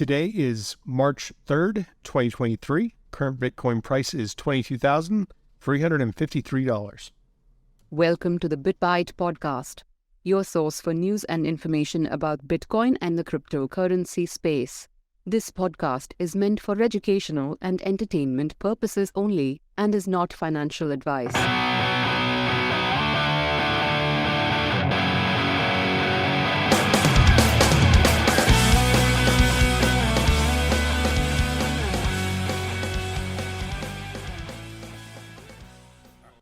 Today is March 3rd, 2023. Current Bitcoin price is $22,353. Welcome to the BitBite podcast, your source for news and information about Bitcoin and the cryptocurrency space. This podcast is meant for educational and entertainment purposes only and is not financial advice.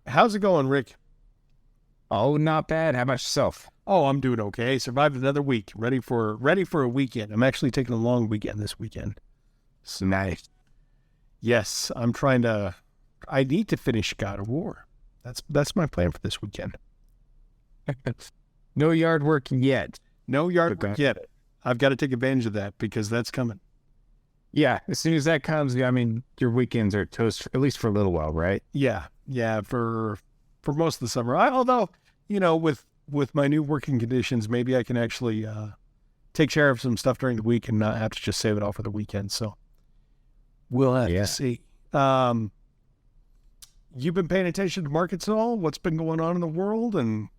How's it going, Rick? Oh, not bad. How about yourself? Oh, I'm doing okay. Survived another week. Ready for a weekend. I'm actually taking a long weekend this weekend. So nice. Yes, I need to finish God of War. That's my plan for this weekend. No yard work yet. No yard work yet. I've got to take advantage of that because that's coming. Yeah, as soon as that comes, I mean, your weekends are toast, at least for a little while, right? Yeah, for most of the summer. Although, with my new working conditions, maybe I can actually take care of some stuff during the week and not have to just save it all for the weekend. So we'll have to see. You've been paying attention to markets at all? What's been going on in the world? And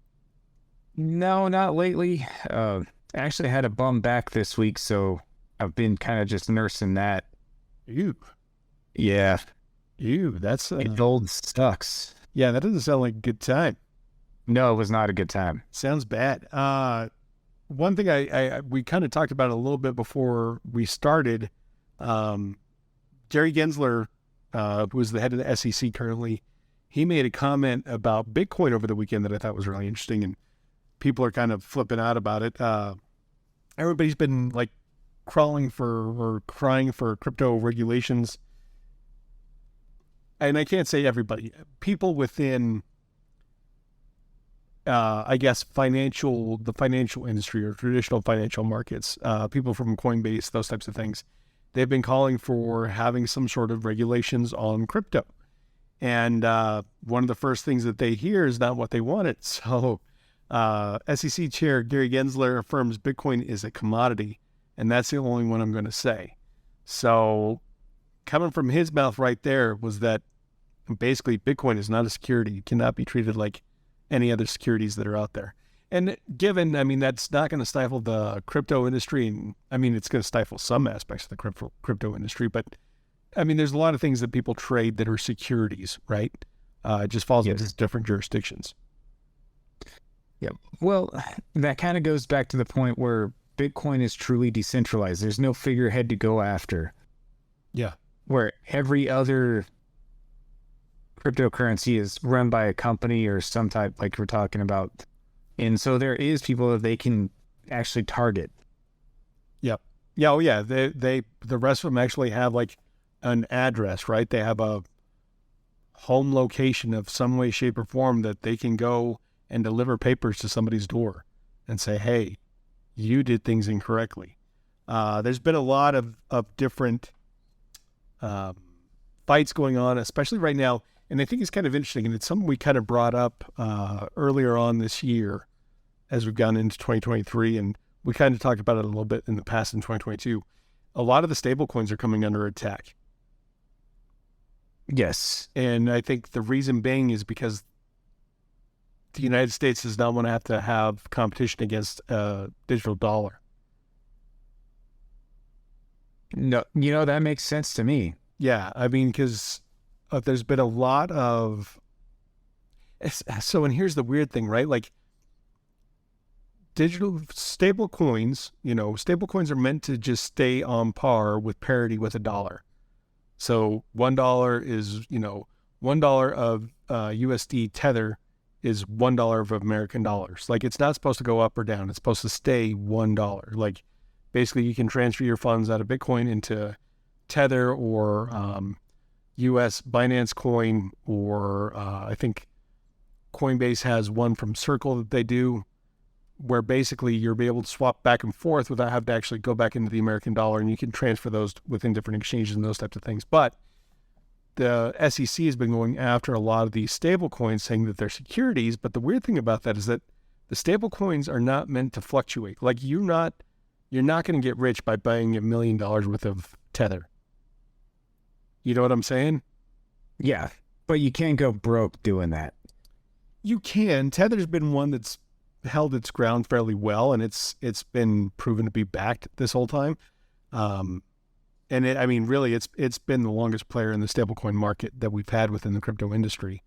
no, not lately. I actually had a bum back this week, so I've been kind of just nursing that. Ew. Yeah. Ew, that's... It old sucks. Yeah, that doesn't sound like a good time. No, it was not a good time. Sounds bad. One thing we kind of talked about a little bit before we started. Gary Gensler, who is the head of the SEC currently, he made a comment about Bitcoin over the weekend that I thought was really interesting, and people are kind of flipping out about it. Everybody's been like crying for crypto regulations. And I can't say everybody. People within, I guess, the financial industry or traditional financial markets, people from Coinbase, those types of things, they've been calling for having some sort of regulations on crypto. And one of the first things that they hear is not what they wanted. So SEC Chair Gary Gensler affirms Bitcoin is a commodity, and that's the only one I'm going to say. So coming from his mouth right there was that basically Bitcoin is not a security. It cannot be treated like any other securities that are out there. And that's not going to stifle the crypto industry. And it's going to stifle some aspects of the crypto industry. But there's a lot of things that people trade that are securities, right? It just falls into different jurisdictions. Yeah. Well, that kind of goes back to the point where Bitcoin is truly decentralized. There's no figurehead to go after. Yeah. Where every other cryptocurrency is run by a company or some type, like we're talking about. And so there is people that they can actually target. Yep. Yeah. Oh yeah. The rest of them actually have like an address, right? They have a home location of some way, shape, or form that they can go and deliver papers to somebody's door and say, hey, you did things incorrectly. There's been a lot of different fights going on, especially right now. And I think it's kind of interesting, and it's something we kind of brought up earlier on this year as we've gone into 2023, and we kind of talked about it a little bit in the past in 2022. A lot of the stable coins are coming under attack. Yes. And I think the reason being is because the United States does not want to have competition against a digital dollar. No, that makes sense to me. Yeah, because there's been a lot of... So, and here's the weird thing, right? Like, digital stable coins, stable coins are meant to just stay on par with parity with a dollar. So $1 is, $1 of USD Tether is $1 of American dollars. Like, it's not supposed to go up or down. It's supposed to stay $1. Like, basically you can transfer your funds out of Bitcoin into Tether or US Binance Coin, or I think Coinbase has one from Circle that they do, where basically you'll be able to swap back and forth without having to actually go back into the American dollar, and you can transfer those within different exchanges and those types of things. But the SEC has been going after a lot of these stable coins, saying that they're securities. But the weird thing about that is that the stable coins are not meant to fluctuate. Like, you're not You're not going to get rich by buying $1 million worth of Tether. You know what I'm saying? Yeah, but you can't go broke doing that. You can. Tether's been one that's held its ground fairly well, and it's been proven to be backed this whole time. And really, it's been the longest player in the stablecoin market that we've had within the crypto industry.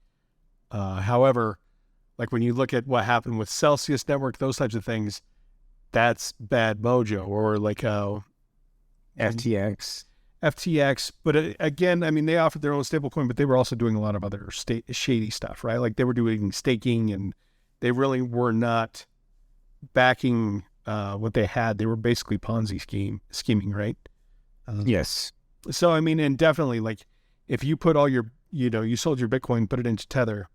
However, like when you look at what happened with Celsius Network, those types of things, that's bad mojo. Or like FTX. But again, they offered their own stablecoin, but they were also doing a lot of other shady stuff, right? Like they were doing staking, and they really were not backing what they had. They were basically Ponzi scheming, right? Yes. So, and definitely, like, if you put all your, you sold your Bitcoin, put it into Tether,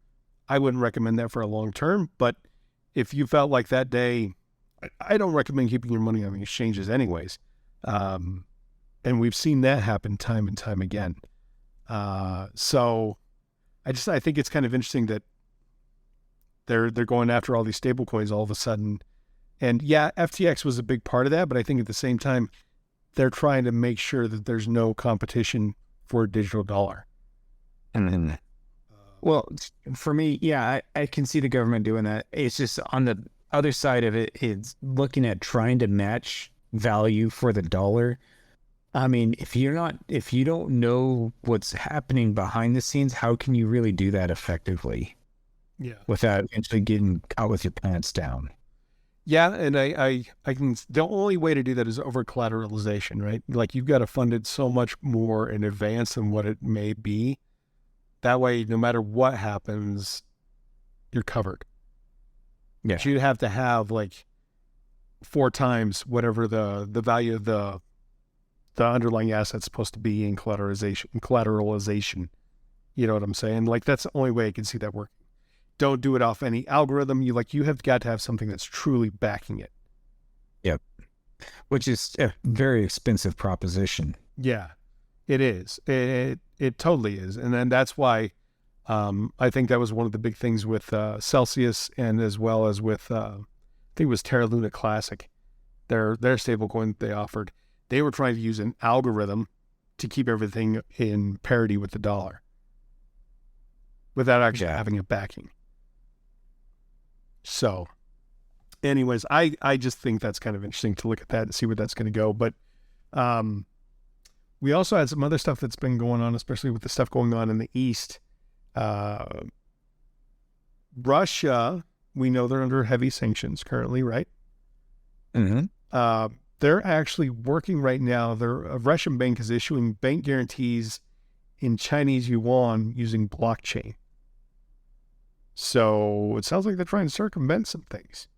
I wouldn't recommend that for a long term. But if you felt like that day, I don't recommend keeping your money on the exchanges anyways. And we've seen that happen time and time again. So I think it's kind of interesting that they're going after all these stable coins all of a sudden. And yeah, FTX was a big part of that, but I think at the same time, they're trying to make sure that there's no competition for a digital dollar. Well, for me, yeah, I can see the government doing that. It's just on the other side of it, it's looking at trying to match value for the dollar. If you don't know what's happening behind the scenes, how can you really do that effectively? Yeah. Without eventually getting caught with your pants down. Yeah, and I can. The only way to do that is over collateralization, right? Like you've got to fund it so much more in advance than what it may be. That way, no matter what happens, you're covered. Yeah, but you'd have to have like 4 times whatever the value of the underlying asset's supposed to be in collateralization. You know what I'm saying? Like that's the only way I can see that working. Don't do it off any algorithm. You have got to have something that's truly backing it. Yep. Which is a very expensive proposition. Yeah, it is. It totally is. And then that's why I think that was one of the big things with Celsius, and as well as with, I think it was Terra Luna Classic, their stablecoin that they offered. They were trying to use an algorithm to keep everything in parity with the dollar without actually having a backing. So anyways, I just think that's kind of interesting to look at that and see where that's going to go. But we also had some other stuff that's been going on, especially with the stuff going on in the East. Russia, we know they're under heavy sanctions currently, right? Mm-hmm. They're actually working right now. A Russian bank is issuing bank guarantees in Chinese yuan using blockchain. So it sounds like they're trying to circumvent some things.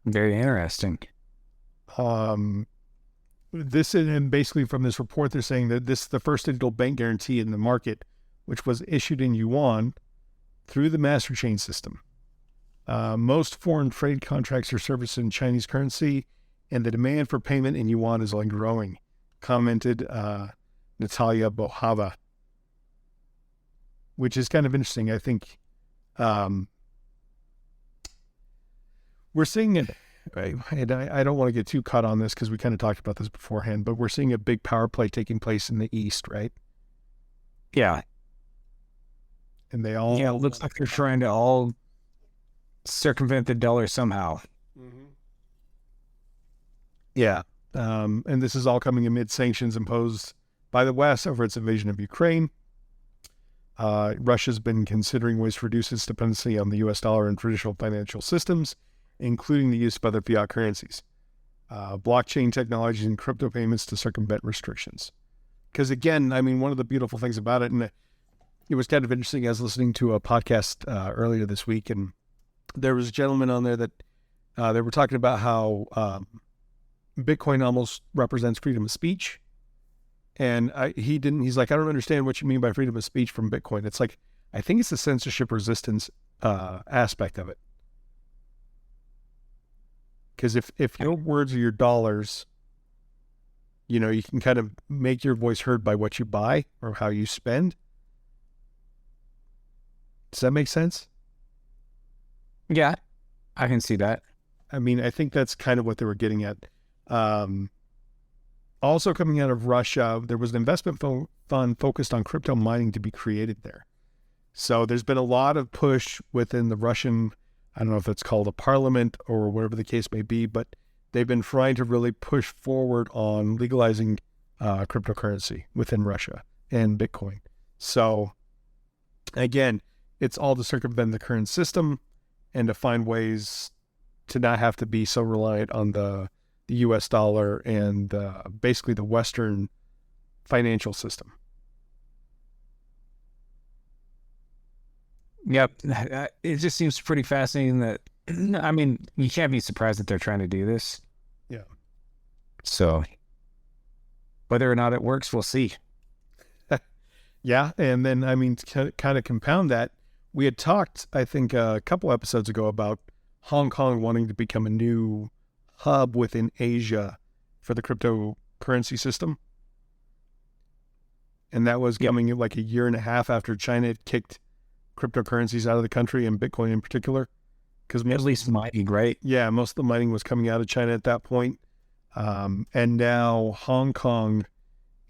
Very interesting. This is, and basically from this report, they're saying that this is the first digital bank guarantee in the market, which was issued in yuan through the master chain system. Most foreign trade contracts are serviced in Chinese currency, and the demand for payment in yuan is only growing, commented Natalia Bohava, which is kind of interesting. I think we're seeing it, and I don't want to get too caught on this because we kind of talked about this beforehand, but we're seeing a big power play taking place in the East, right? Yeah. And they all... Yeah, it looks like they're trying to all circumvent the dollar somehow. Mm-hmm. Yeah. And this is all coming amid sanctions imposed by the West over its invasion of Ukraine. Russia's been considering ways to reduce its dependency on the U.S. dollar and traditional financial systems, including the use of other fiat currencies, blockchain technologies, and crypto payments to circumvent restrictions. Because again, one of the beautiful things about it, and it was kind of interesting, I was listening to a podcast earlier this week, and there was a gentleman on there that they were talking about how Bitcoin almost represents freedom of speech. And he's like, I don't understand what you mean by freedom of speech from Bitcoin. It's like, I think it's the censorship resistance aspect of it. Because if your words are your dollars, you can kind of make your voice heard by what you buy or how you spend. Does that make sense? Yeah, I can see that. I mean, I think that's kind of what they were getting at. Also coming out of Russia, there was an investment fund focused on crypto mining to be created there. So there's been a lot of push within the Russian, I don't know if it's called a parliament or whatever the case may be, but they've been trying to really push forward on legalizing cryptocurrency within Russia and Bitcoin. So again, it's all to circumvent the current system and to find ways to not have to be so reliant on the US dollar and basically the Western financial system. Yep. It just seems pretty fascinating that, I mean, you can't be surprised that they're trying to do this. Yeah. So whether or not it works, we'll see. Yeah. And then, I mean, to kind of compound that, we had talked, I think, a couple episodes ago about Hong Kong wanting to become a new hub within Asia for the cryptocurrency system. And that was coming like a year and a half after China had kicked cryptocurrencies out of the country, and Bitcoin in particular. Because at least mining, right? Yeah, most of the mining was coming out of China at that point. And now Hong Kong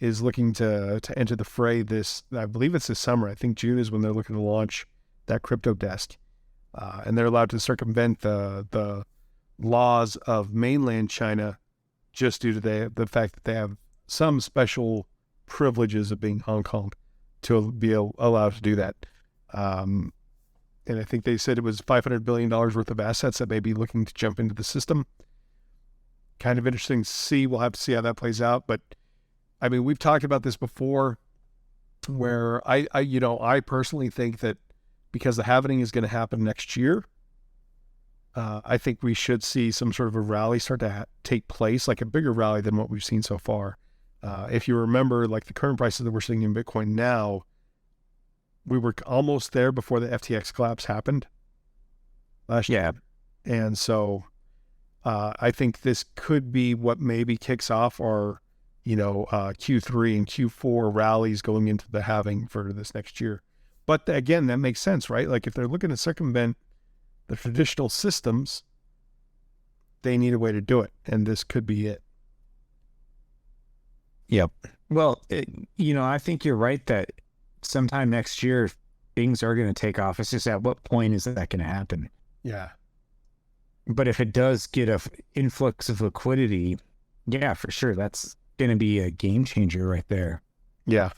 is looking to enter the fray this, I believe it's this summer. I think June is when they're looking to launch that crypto desk. And they're allowed to circumvent the laws of mainland China just due to the fact that they have some special privileges of being Hong Kong to be allowed to do that. And I think they said it was $500 billion worth of assets that may be looking to jump into the system. Kind of interesting to see. We'll have to see how that plays out. But I mean, we've talked about this before where I personally think that because the halving is going to happen next year, I think we should see some sort of a rally start to take place, like a bigger rally than what we've seen so far. If you remember, like the current prices that we're seeing in Bitcoin now, we were almost there before the FTX collapse happened last year. And so I think this could be what maybe kicks off our, Q3 and Q4 rallies going into the halving for this next year. But again, that makes sense, right? Like if they're looking to circumvent the traditional systems, they need a way to do it. And this could be it. Yep. Well, I think you're right that sometime next year, things are going to take off. It's just at what point is that going to happen? Yeah. But if it does get an influx of liquidity, yeah, for sure. That's going to be a game changer right there. Yeah.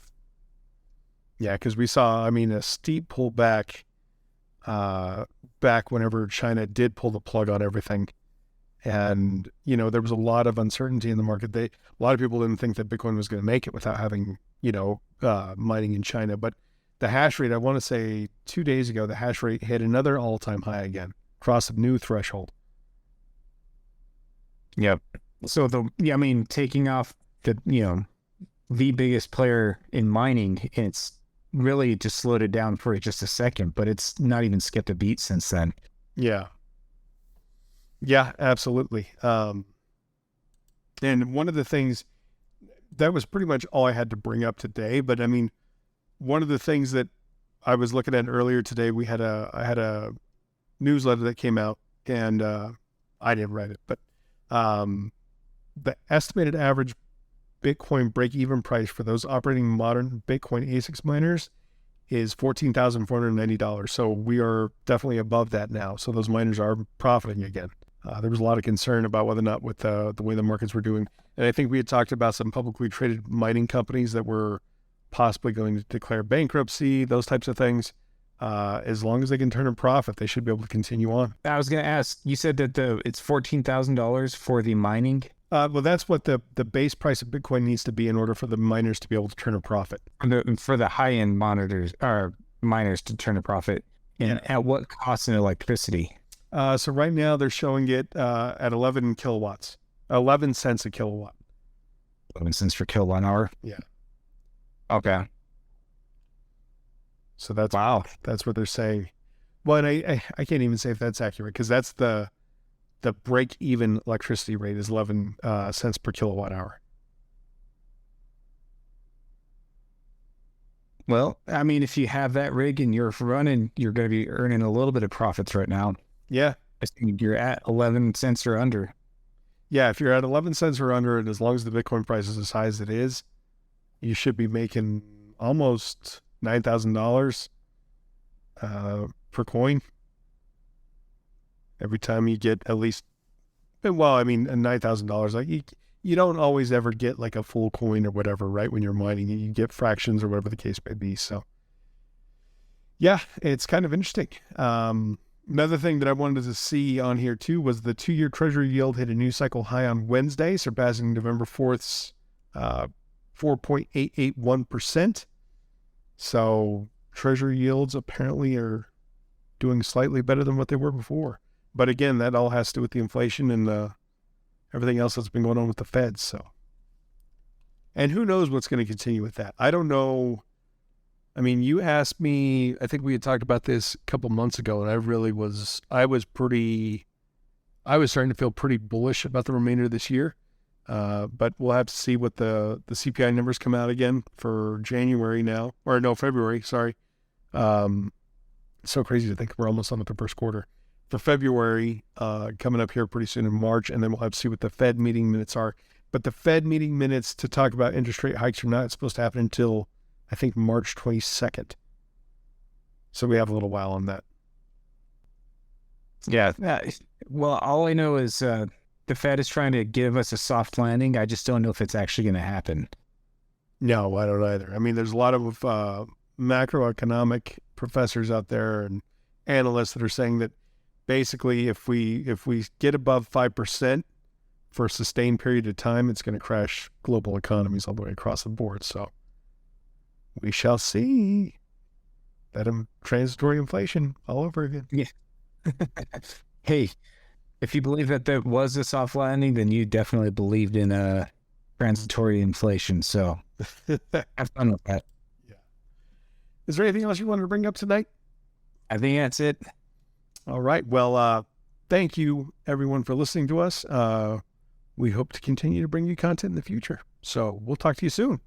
Yeah, because we saw, a steep pullback back whenever China did pull the plug on everything. And, there was a lot of uncertainty in the market. A lot of people didn't think that Bitcoin was going to make it without having, mining in China. But the hash rate, I want to say 2 days ago, the hash rate hit another all-time high again, crossed a new threshold. Yep. So taking off the biggest player in mining, it's really just slowed it down for just a second, but it's not even skipped a beat since then. Yeah. Yeah, absolutely. And one of the things, that was pretty much all I had to bring up today. But one of the things that I was looking at earlier today, I had a newsletter that came out, and I didn't write it, but the estimated average Bitcoin break-even price for those operating modern Bitcoin ASICs miners is $14,490. So we are definitely above that now. So those miners are profiting again. There was a lot of concern about whether or not with the way the markets were doing. And I think we had talked about some publicly traded mining companies that were possibly going to declare bankruptcy, those types of things. As long as they can turn a profit, they should be able to continue on. I was going to ask, you said that it's $14,000 for the mining? Well, that's what the base price of Bitcoin needs to be in order for the miners to be able to turn a profit. For the high-end miners to turn a profit. And at what cost in electricity? So right now they're showing it at 11 kilowatts, 11 cents a kilowatt. 11 cents per kilowatt hour? Yeah. Okay. So that's what they're saying. Well, and I can't even say if that's accurate, because that's the break-even electricity rate is 11 cents per kilowatt hour. Well, if you have that rig and you're running, you're going to be earning a little bit of profits right now. Yeah. I think you're at 11 cents or under. Yeah, if you're at 11 cents or under, and as long as the Bitcoin price is as high as it is, you should be making almost $9,000 per coin every time you get at least. Well, I mean, $9,000. Like you don't always ever get like a full coin or whatever, right? When you're mining, you get fractions or whatever the case may be. So, yeah, it's kind of interesting. Another thing that I wanted to see on here too was the 2-year Treasury yield hit a new cycle high on Wednesday, surpassing November 4th's 4.881%. So Treasury yields apparently are doing slightly better than what they were before. But again, that all has to do with the inflation and everything else that's been going on with the Fed. So, and who knows what's going to continue with that? I don't know. I mean, you asked me, I think we had talked about this a couple months ago, and I was starting to feel pretty bullish about the remainder of this year. But we'll have to see what the CPI numbers come out again for January now, or no, February, sorry. It's so crazy to think we're almost on with the first quarter. For February, coming up here pretty soon in March, and then we'll have to see what the Fed meeting minutes are. But the Fed meeting minutes to talk about interest rate hikes or not, it's supposed to happen until, I think, March 22nd. So we have a little while on that. Yeah. Well, all I know is the Fed is trying to give us a soft landing. I just don't know if it's actually going to happen. No, I don't either. I mean, there's a lot of macroeconomic professors out there and analysts that are saying that basically if we get above 5% for a sustained period of time, it's going to crash global economies all the way across the board. So we shall see that transitory inflation all over again. Yeah. Hey, if you believe that there was a soft landing, then you definitely believed in transitory inflation. So have fun with that. Yeah. Is there anything else you wanted to bring up tonight? I think that's it. All right. Well, thank you everyone for listening to us. We hope to continue to bring you content in the future. So we'll talk to you soon.